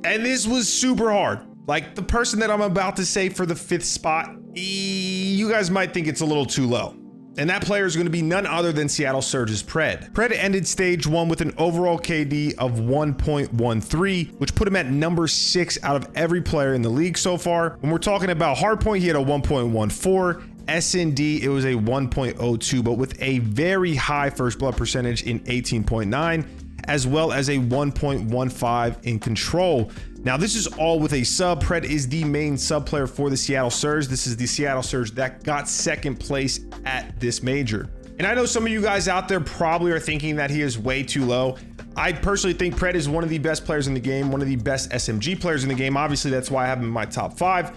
And this was super hard. Like the person that I'm about to say for the 5th spot, you guys might think it's a little too low. And that player is going to be none other than Seattle Surge's Pred. Pred ended stage 1 with an overall KD of 1.13, which put him at number 6 out of every player in the league so far. When we're talking about hardpoint, he had a 1.14. S&D, it was a 1.02, but with a very high first blood percentage in 18.9, as well as a 1.15 in control. Now, this is all with a sub. Pred is the main sub player for the Seattle Surge. This is the Seattle Surge that got 2nd place at this major. And I know some of you guys out there probably are thinking that he is way too low. I personally think Pred is one of the best players in the game, one of the best SMG players in the game. Obviously, that's why I have him in my top 5.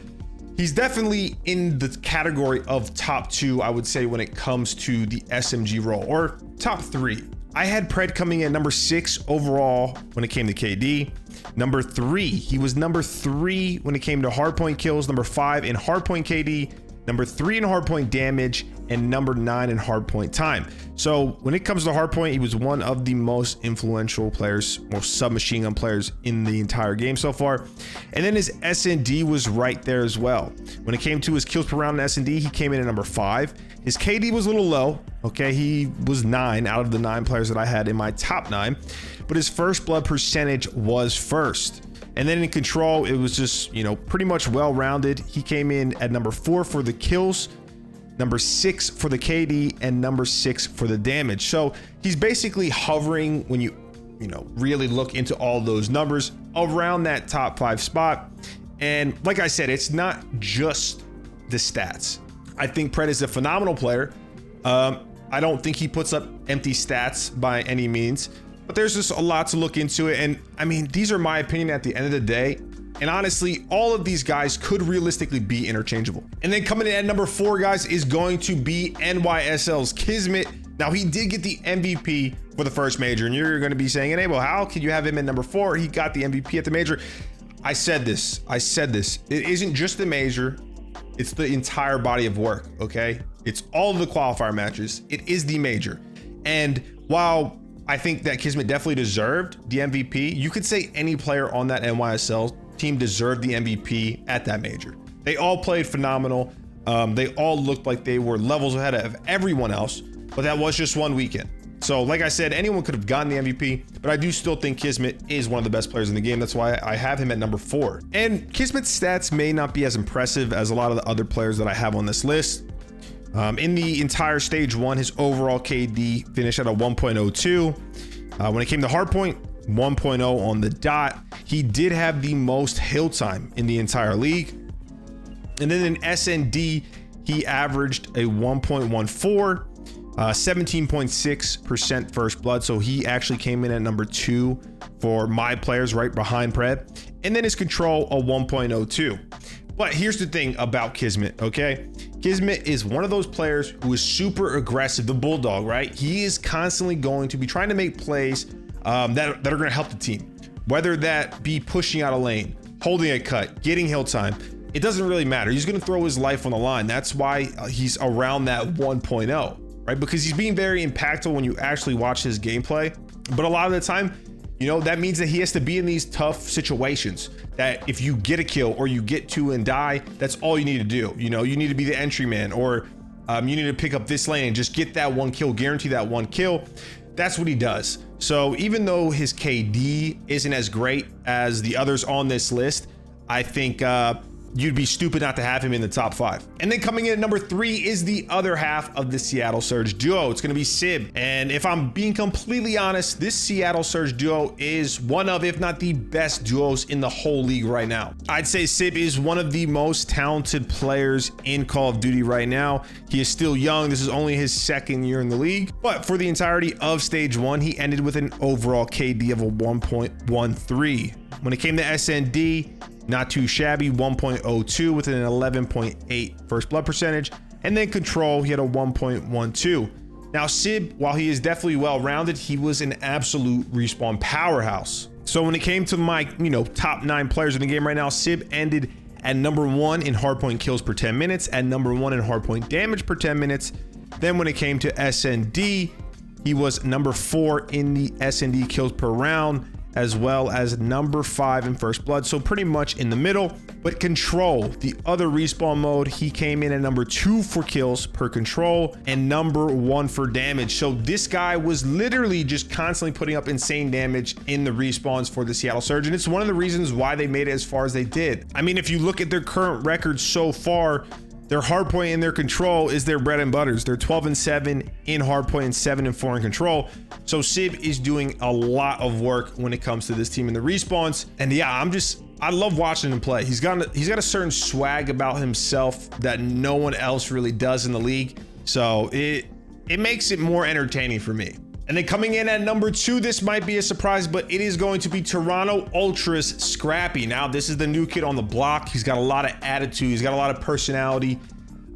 He's definitely in the category of top 2, I would say, when it comes to the SMG role, or top 3. I had Pred coming in number 6 overall when it came to KD. Number 3, he was number 3 when it came to hardpoint kills, number 5 in hardpoint KD, number 3 in hardpoint damage, and number 9 in hardpoint time. So when it comes to hardpoint, he was one of the most influential players, most submachine gun players in the entire game so far. And then his S&D was right there as well. When it came to his kills per round in S&D, he came in at number 5. His KD was a little low. Okay, he was 9 out of the 9 players that I had in my top 9, but his first blood percentage was first. And then in control, it was just, pretty much well-rounded. He came in at number 4 for the kills, number 6 for the KD, and number 6 for the damage. So he's basically hovering, when you really look into all those numbers, around that top 5 spot. And like I said, it's not just the stats. I think Pred is a phenomenal player. I don't think he puts up empty stats by any means, but there's just a lot to look into it. And I mean, these are my opinion at the end of the day. And honestly, all of these guys could realistically be interchangeable. And then coming in at number 4, guys, is going to be NYSL's Kismet. Now, he did get the MVP for the first major, and you're going to be saying, hey, well, how can you have him at number 4? He got the MVP at the major. I said this. It isn't just the major. It's the entire body of work, okay? It's all of the qualifier matches. It is the major. And while I think that Kismet definitely deserved the MVP, you could say any player on that NYSL team deserved the MVP at that major. They all played phenomenal. They all looked like they were levels ahead of everyone else, but that was just one weekend. So like I said, anyone could have gotten the MVP, but I do still think Kismet is one of the best players in the game. That's why I have him at number 4. And Kismet's stats may not be as impressive as a lot of the other players that I have on this list. In the entire stage 1, his overall KD finished at a 1.02. When it came to hardpoint, 1.0 on the dot. He did have the most hill time in the entire league. And then in S&D, he averaged a 1.14. 17.6% first blood. So he actually came in at number 2 for my players, right behind Pred. And then his control, a 1.02. But here's the thing about Kismet, okay? Kismet is one of those players who is super aggressive, the bulldog, right? He is constantly going to be trying to make plays that are going to help the team, whether that be pushing out a lane, holding a cut, getting hill time. It doesn't really matter. He's going to throw his life on the line. That's why he's around that 1.0. Right? Because he's being very impactful when you actually watch his gameplay. But a lot of the time, that means that he has to be in these tough situations that if you get a kill or you get 2 and die, that's all you need to do. You need to be the entry man, or you need to pick up this lane and just get that 1 kill, guarantee that 1 kill. That's what he does. So even though his KD isn't as great as the others on this list, I think you'd be stupid not to have him in the top 5. And then coming in at number 3 is the other half of the Seattle Surge duo. It's going to be Sib. And if I'm being completely honest, this Seattle Surge duo is one of, if not the best duos in the whole league right now. I'd say Sib is one of the most talented players in Call of Duty right now. He is still young. This is only his 2nd year in the league. But for the entirety of stage 1, he ended with an overall KD of a 1.13. When it came to SND, not too shabby, 1.02 with an 11.8 first blood percentage. And then control, he had a 1.12. Now Sib, while he is definitely well-rounded, he was an absolute respawn powerhouse. So when it came to my, top 9 players in the game right now, Sib ended at number 1 in hardpoint kills per 10 minutes, at number 1 in hardpoint damage per 10 minutes. Then when it came to SND, he was number 4 in the SND kills per round, as well as number 5 in First Blood, so pretty much in the middle. But Control, the other respawn mode, he came in at number 2 for kills per control and number 1 for damage. So this guy was literally just constantly putting up insane damage in the respawns for the Seattle Surge, and it's one of the reasons why they made it as far as they did. I mean, if you look at their current record so far, their hardpoint and their control is their bread and butters. They're 12-7 in hardpoint and 7-4 in control. So Sib is doing a lot of work when it comes to this team in the respawns. And yeah, I love watching him play. He's got a certain swag about himself that no one else really does in the league. So it makes it more entertaining for me. And then coming in at number 2, this might be a surprise, but it is going to be Toronto Ultra's Scrappy. Now, this is the new kid on the block. He's got a lot of attitude. He's got a lot of personality.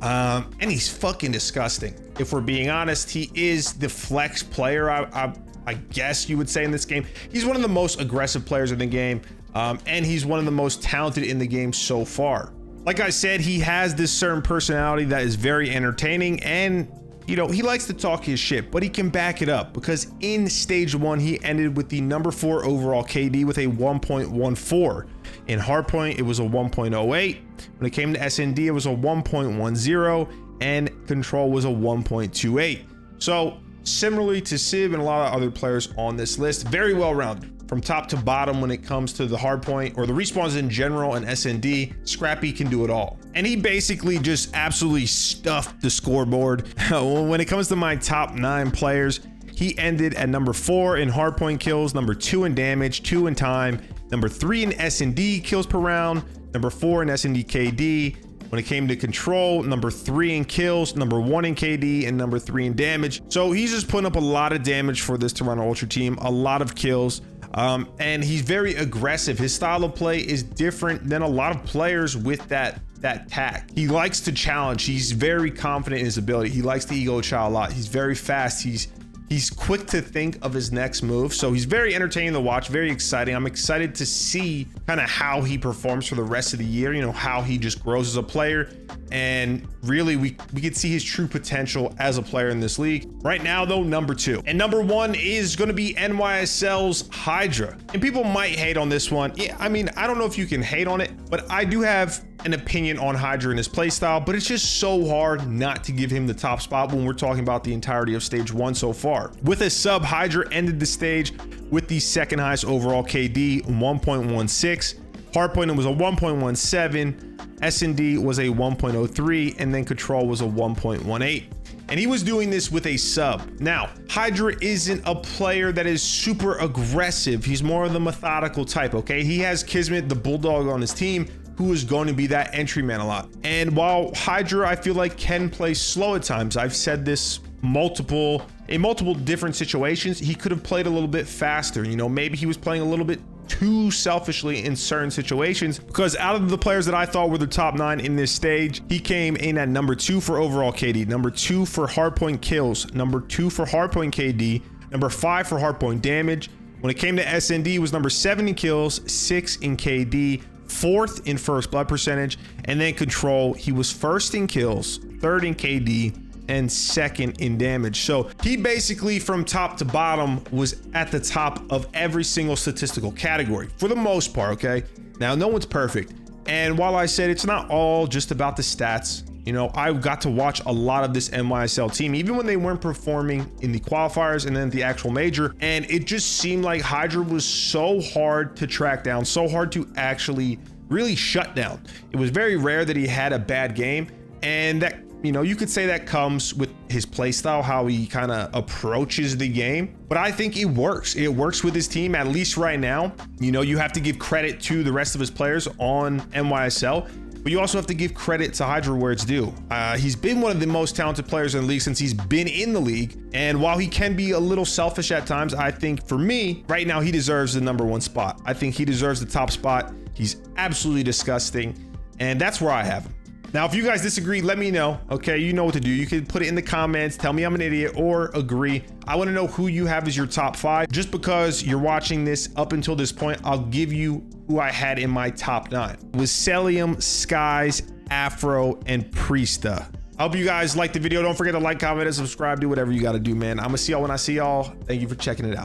And he's fucking disgusting. If we're being honest, he is the flex player, I guess you would say, in this game. He's one of the most aggressive players in the game. And he's one of the most talented in the game so far. Like I said, he has this certain personality that is very entertaining, and you know, he likes to talk his shit, but he can back it up, because in stage 1, he ended with the number 4 overall KD with a 1.14. In hardpoint, it was a 1.08. When it came to SND, it was a 1.10, and control was a 1.28. So similarly to Sib and a lot of other players on this list, very well rounded. From top to bottom when it comes to the hardpoint or the respawns in general and SND, Scrappy can do it all. And he basically just absolutely stuffed the scoreboard. When it comes to my top 9 players, he ended at number 4 in hardpoint kills, number 2 in damage, 2 in time, number 3 in SND kills per round, number 4 in SND KD. When it came to control, number 3 in kills, number 1 in KD, and number 3 in damage. So he's just putting up a lot of damage for this Toronto Ultra team, a lot of kills. And he's very aggressive. His style of play is different than a lot of players with that tact. He likes to challenge. He's very confident in his ability. He likes to ego chow a lot. He's very fast. He's quick to think of his next move. So he's very entertaining to watch, very exciting. I'm excited to see kind of how he performs for the rest of the year, you know, how he just grows as a player. And really, we could see his true potential as a player in this league. Right now, though, number 2. And number 1 is going to be NYSL's Hydra. And people might hate on this one. Yeah, I mean, I don't know if you can hate on it, but I do have an opinion on Hydra and his playstyle, but it's just so hard not to give him the top spot when we're talking about the entirety of stage 1 so far. With a sub, Hydra ended the stage with the second highest overall KD, 1.16. Hardpoint was a 1.17. S&D was a 1.03, and then control was a 1.18. And he was doing this with a sub. Now, Hydra isn't a player that is super aggressive. He's more of the methodical type, okay? He has Kismet, the bulldog, on his team, who is going to be that entry man a lot. And while Hydra, I feel like, can play slow at times, I've said this in multiple different situations, he could have played a little bit faster. You know, maybe he was playing a little bit too selfishly in certain situations, because out of the players that I thought were the top 9 in this stage, he came in at number 2 for overall KD, number 2 for hardpoint kills, number 2 for hardpoint KD, number 5 for hardpoint damage. When it came to SND, was number 7 in kills, 6 in KD, 4th in first blood percentage, and then control, he was 1st in kills, 3rd in KD, and 2nd in damage. So he basically, from top to bottom, was at the top of every single statistical category for the most part. Okay, now no one's perfect, and while I said it's not all just about the stats, you know, I got to watch a lot of this NYSL team, even when they weren't performing in the qualifiers and then the actual major, and it just seemed like Hydra was so hard to track down, so hard to actually really shut down. It was very rare that he had a bad game, and that, you know, you could say that comes with his play style, how he kind of approaches the game. But I think it works. It works with his team, at least right now. You know, you have to give credit to the rest of his players on NYSL, but you also have to give credit to Hydra where it's due. He's been one of the most talented players in the league since he's been in the league. And while he can be a little selfish at times, I think for me, right now, he deserves the number 1 spot. I think he deserves the top spot. He's absolutely disgusting. And that's where I have him. Now, if you guys disagree, let me know. Okay, you know what to do. You can put it in the comments, tell me I'm an idiot, or agree. I want to know who you have as your top 5. Just because you're watching this up until this point, I'll give you who I had in my top 9. It was Celium, Skies, Afro, and Priesta. I hope you guys liked the video. Don't forget to like, comment, and subscribe. Do whatever you got to do, man. I'm gonna see y'all when I see y'all. Thank you for checking it out.